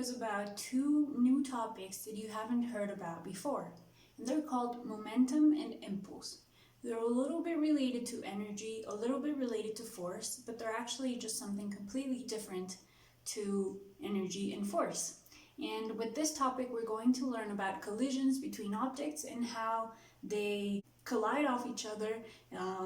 is about two new topics that you haven't heard about before, and they're called momentum and impulse. They're a little bit related to energy, a little bit related to force, but they're actually just something completely different to energy and force. And with this topic, we're going to learn about collisions between objects and how they collide off each other,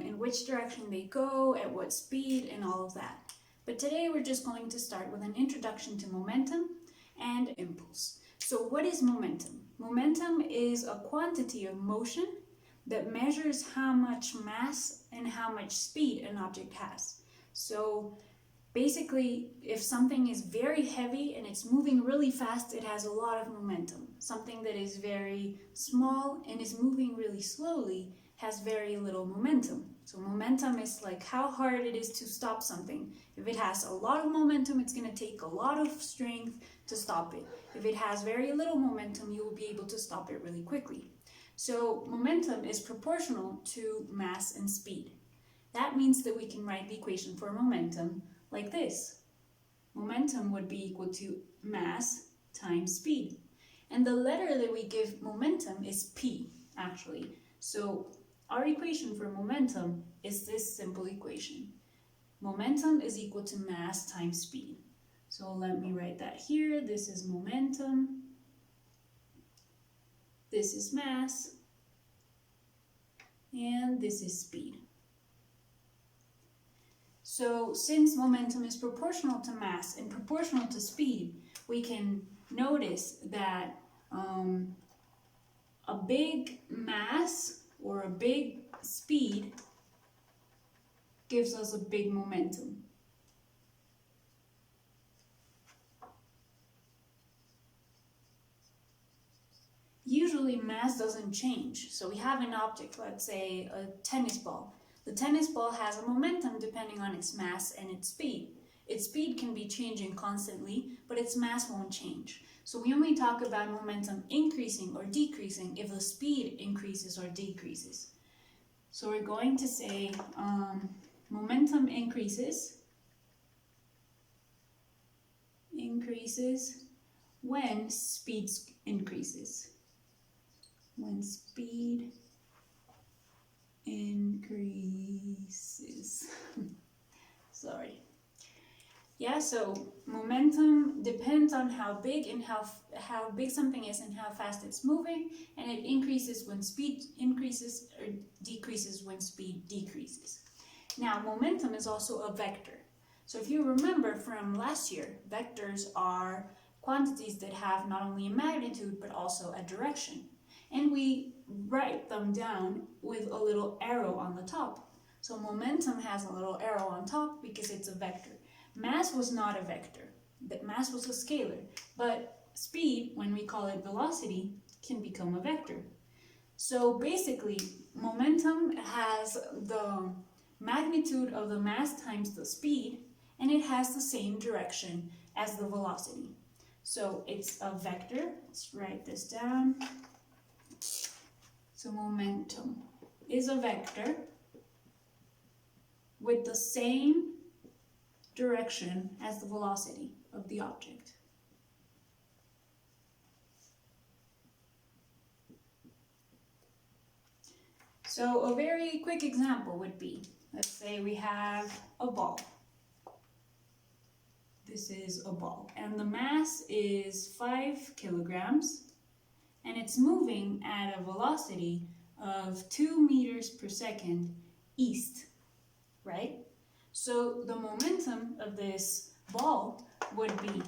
in which direction they go, at what speed, and all of that. But today we're just going to start with an introduction to momentum and impulse. So what is momentum? Momentum is a quantity of motion that measures how much mass and how much speed an object has. So basically, if something is very heavy and it's moving really fast, it has a lot of momentum. Something that is very small and is moving really slowly has very little momentum. So momentum is like how hard it is to stop something. If it has a lot of momentum, it's going to take a lot of strength to stop it. If it has very little momentum, you will be able to stop it really quickly. So momentum is proportional to mass and speed. That means that we can write the equation for momentum like this. Momentum would be equal to mass times speed. And the letter that we give momentum is P, actually. So our equation for momentum is this simple equation. Momentum is equal to mass times speed. So let me write that here. This is momentum. This is mass. And this is speed. So since momentum is proportional to mass and proportional to speed, we can notice that a big mass or a big speed gives us a big momentum. Usually mass doesn't change. So we have an object, let's say a tennis ball. The tennis ball has a momentum depending on its mass and its speed. Its speed can be changing constantly, but its mass won't change. So we only talk about momentum increasing or decreasing if the speed increases or decreases. So we're going to say momentum increases when speed increases. When speed increases. Sorry. Yeah, so momentum depends on how big and how big something is and how fast it's moving, and it increases when speed increases or decreases when speed decreases. Now, momentum is also a vector. So if you remember from last year, vectors are quantities that have not only a magnitude but also a direction. And we write them down with a little arrow on the top. So momentum has a little arrow on top because it's a vector. Mass was not a vector. Mass was a scalar. But speed, when we call it velocity, can become a vector. So basically, momentum has the magnitude of the mass times the speed, and it has the same direction as the velocity. So it's a vector. Let's write this down. So momentum is a vector with the same direction as the velocity of the object. So a very quick example would be, let's say we have a ball. This is a ball, and the mass is 5 kilograms. And it's moving at a velocity of 2 meters per second east, right? So the momentum of this ball would be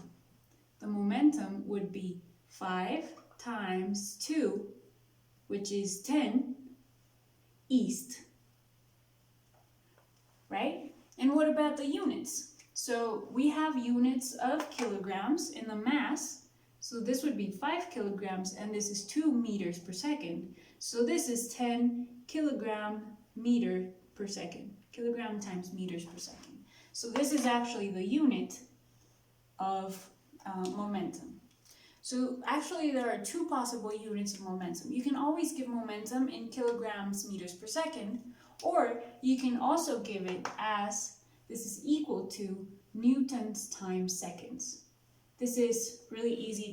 5 times 2, which is 10 east, right? And what about the units? So we have units of kilograms in the mass. So this would be 5 kilograms, and this is 2 meters per second. So this is 10 kilogram meter per second. Kilogram times meters per second. So this is actually the unit of momentum. So actually there are two possible units of momentum. You can always give momentum in kilograms meters per second, or you can also give it as this is equal to newtons times seconds. This is really easy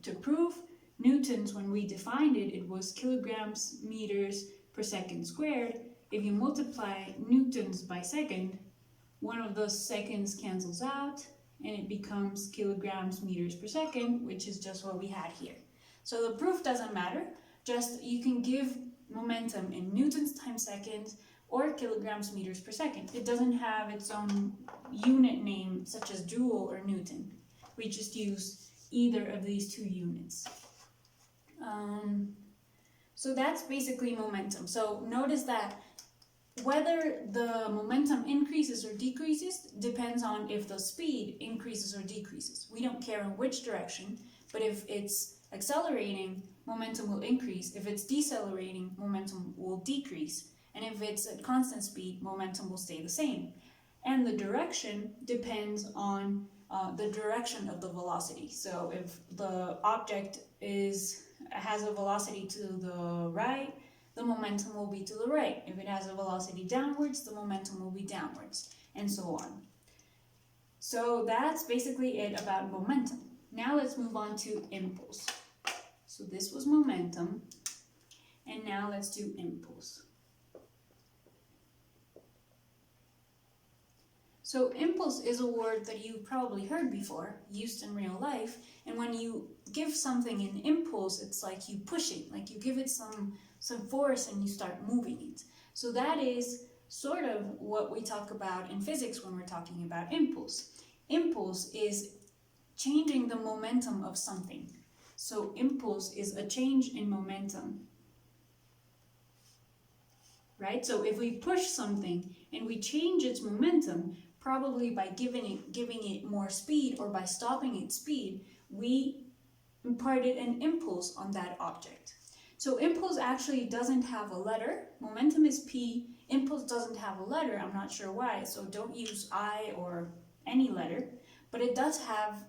to prove. Newtons, when we defined it, it was kilograms meters per second squared. If you multiply newtons by second, one of those seconds cancels out and it becomes kilograms meters per second, which is just what we had here. So the proof doesn't matter, just you can give momentum in newtons times seconds or kilograms meters per second. It doesn't have its own unit name such as joule or newton. We just use either of these two units. So that's basically momentum. So notice that whether the momentum increases or decreases depends on if the speed increases or decreases. We don't care in which direction, but if it's accelerating, momentum will increase. If it's decelerating, momentum will decrease. And if it's at constant speed, momentum will stay the same. And the direction depends on the direction of the velocity. So if the object has a velocity to the right, the momentum will be to the right. If it has a velocity downwards, the momentum will be downwards, and so on. So that's basically it about momentum. Now let's move on to impulse. So this was momentum, and now let's do impulse. So impulse is a word that you've probably heard before, used in real life, and when you give something an impulse, it's like you push it, like you give it some force and you start moving it. So that is sort of what we talk about in physics when we're talking about impulse. Impulse is changing the momentum of something. So impulse is a change in momentum, right? So if we push something and we change its momentum, probably by giving it more speed or by stopping its speed, we imparted an impulse on that object. So impulse actually doesn't have a letter. Momentum is P. Impulse doesn't have a letter. I'm not sure why, so don't use I or any letter. But it does have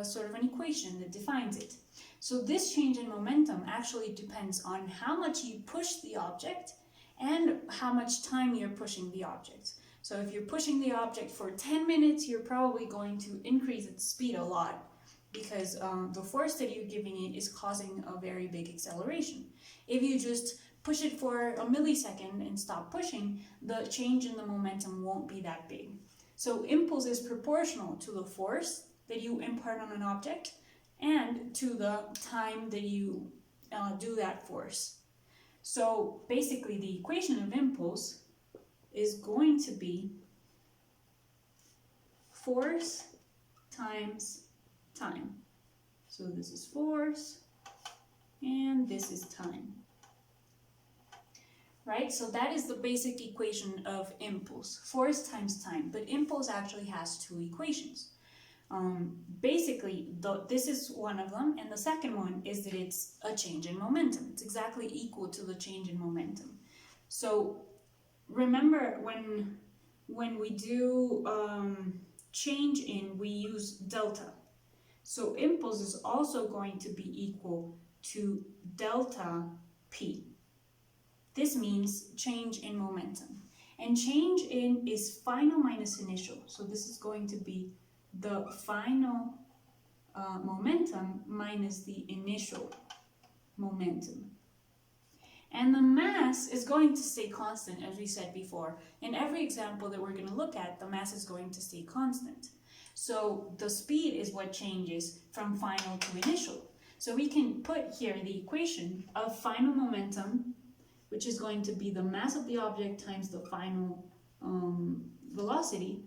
sort of an equation that defines it. So this change in momentum actually depends on how much you push the object and how much time you're pushing the object. So if you're pushing the object for 10 minutes, you're probably going to increase its speed a lot, because the force that you're giving it is causing a very big acceleration. If you just push it for a millisecond and stop pushing, the change in the momentum won't be that big. So impulse is proportional to the force that you impart on an object and to the time that you do that force. So basically the equation of impulse is going to be force times time. So this is force and this is time. Right? So that is the basic equation of impulse, force times time. But impulse actually has two equations. Basically, this is one of them, and the second one is that it's a change in momentum. It's exactly equal to the change in momentum. So remember, when we do change in, we use delta. So impulse is also going to be equal to delta P. This means change in momentum. And change in is final minus initial. So this is going to be the final momentum minus the initial momentum. And the mass is going to stay constant, as we said before. In every example that we're going to look at, the mass is going to stay constant. So the speed is what changes from final to initial. So we can put here the equation of final momentum, which is going to be the mass of the object times the final velocity,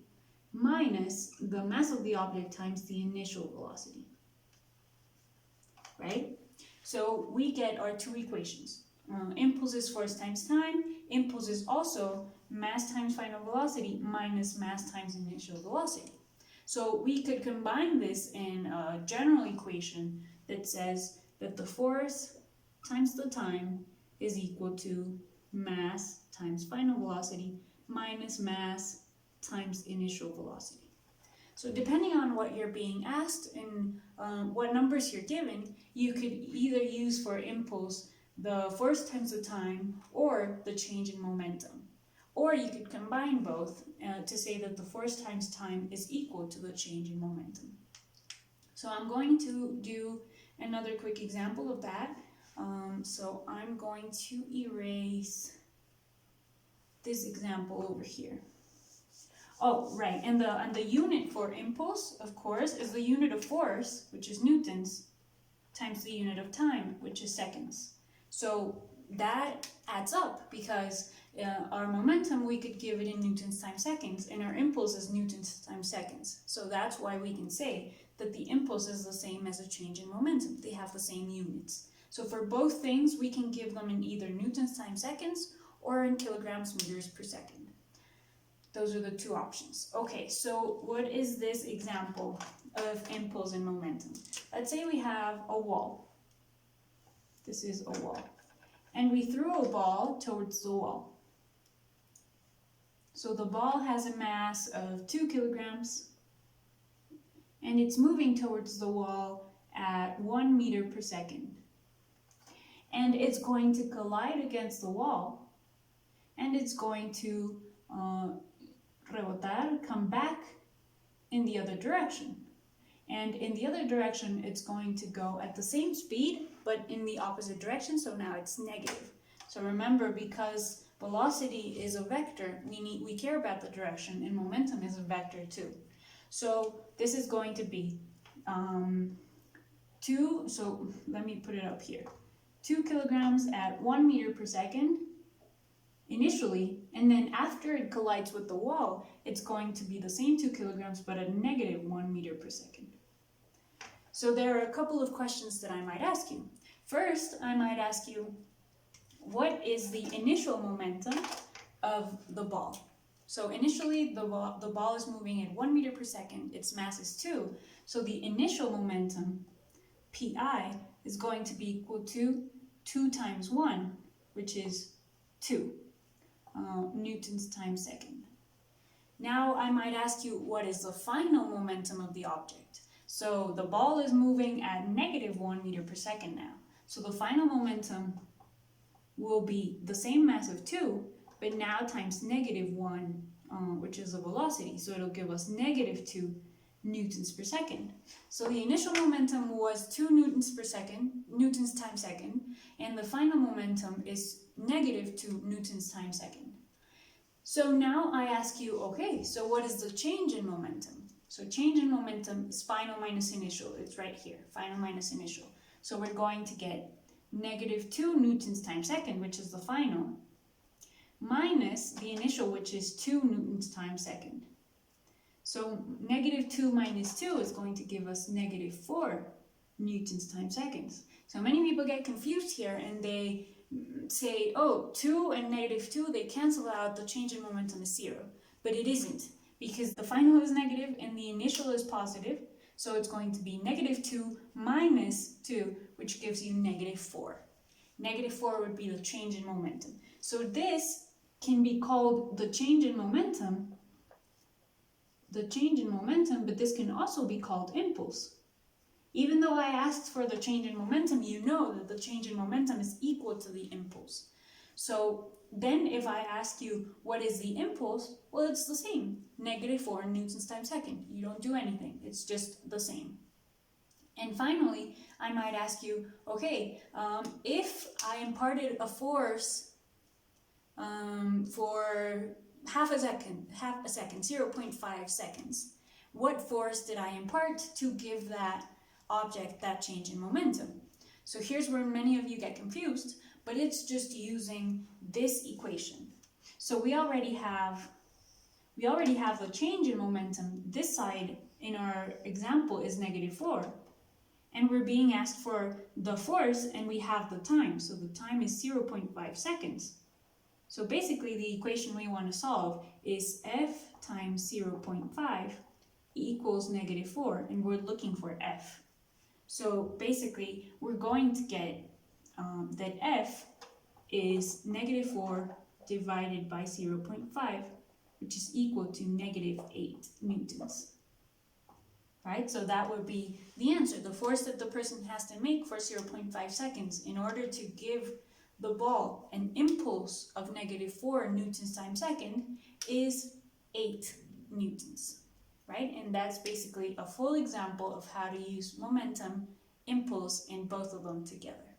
minus the mass of the object times the initial velocity, right? So we get our two equations. Impulse is force times time. Impulse is also mass times final velocity minus mass times initial velocity. So we could combine this in a general equation that says that the force times the time is equal to mass times final velocity minus mass times initial velocity. So depending on what you're being asked and what numbers you're given, you could either use for impulse the force times the time or the change in momentum. Or you could combine both to say that the force times time is equal to the change in momentum. So I'm going to do another quick example of that. So I'm going to erase this example over here. Oh, right, and the unit for impulse, of course, is the unit of force, which is newtons, times the unit of time, which is seconds. So that adds up because our momentum, we could give it in newtons times seconds, and our impulse is newtons times seconds. So that's why we can say that the impulse is the same as a change in momentum. They have the same units. So for both things, we can give them in either newtons times seconds or in kilograms meters per second. Those are the two options. Okay, so what is this example of impulse and momentum? Let's say we have a wall. This is a wall. And we threw a ball towards the wall. So the ball has a mass of 2 kilograms, and it's moving towards the wall at 1 meter per second. And it's going to collide against the wall, and it's going to rebotar, come back in the other direction. And in the other direction, it's going to go at the same speed, but in the opposite direction, so now it's negative. So remember, because velocity is a vector, we care about the direction, and momentum is a vector too. So this is going to be 2, so let me put it up here. 2 kilograms at 1 meter per second initially, and then after it collides with the wall, it's going to be the same 2 kilograms, but at negative 1 meter per second. So there are a couple of questions that I might ask you. First, I might ask you, what is the initial momentum of the ball? So initially, the ball is moving at 1 meter per second, its mass is 2, so the initial momentum, Pi, is going to be equal to 2 times 1, which is 2 newtons times second. Now I might ask you, what is the final momentum of the object? So the ball is moving at negative 1 meter per second now. So the final momentum will be the same mass of 2, but now times negative 1, which is the velocity. So it'll give us negative 2 newtons per second. So the initial momentum was 2 newtons per second, newtons times second, and the final momentum is negative 2 newtons times second. So now I ask you, okay, so what is the change in momentum? So change in momentum is final minus initial. It's right here, final minus initial. So we're going to get negative 2 newtons times second, which is the final, minus the initial, which is 2 newtons times second. So negative 2 minus 2 is going to give us negative 4 newtons times seconds. So many people get confused here and they say, oh, 2 and negative 2, they cancel out, the change in momentum is 0. But it isn't, because the final is negative and the initial is positive. So it's going to be negative 2 minus 2, which gives you negative 4. Negative 4 would be the change in momentum. So this can be called the change in momentum, but this can also be called impulse. Even though I asked for the change in momentum, you know that the change in momentum is equal to the impulse. So then if I ask you, what is the impulse? Well, it's the same, negative 4 newtons times second. You don't do anything, it's just the same. And finally, I might ask you, okay, if I imparted a force for half a second, 0.5 seconds, what force did I impart to give that object that change in momentum? So here's where many of you get confused, but it's just using this equation. So we already have the change in momentum. This side in our example is negative 4, and we're being asked for the force, and we have the time. So the time is 0.5 seconds. So basically the equation we want to solve is F times 0.5 equals negative 4, and we're looking for F. So basically we're going to get that F is negative 4 divided by 0.5, which is equal to negative 8 newtons. Right? So that would be the answer. The force that the person has to make for 0.5 seconds in order to give the ball an impulse of negative 4 newtons times second is 8 newtons. right? And that's basically a full example of how to use momentum, impulse, and both of them together.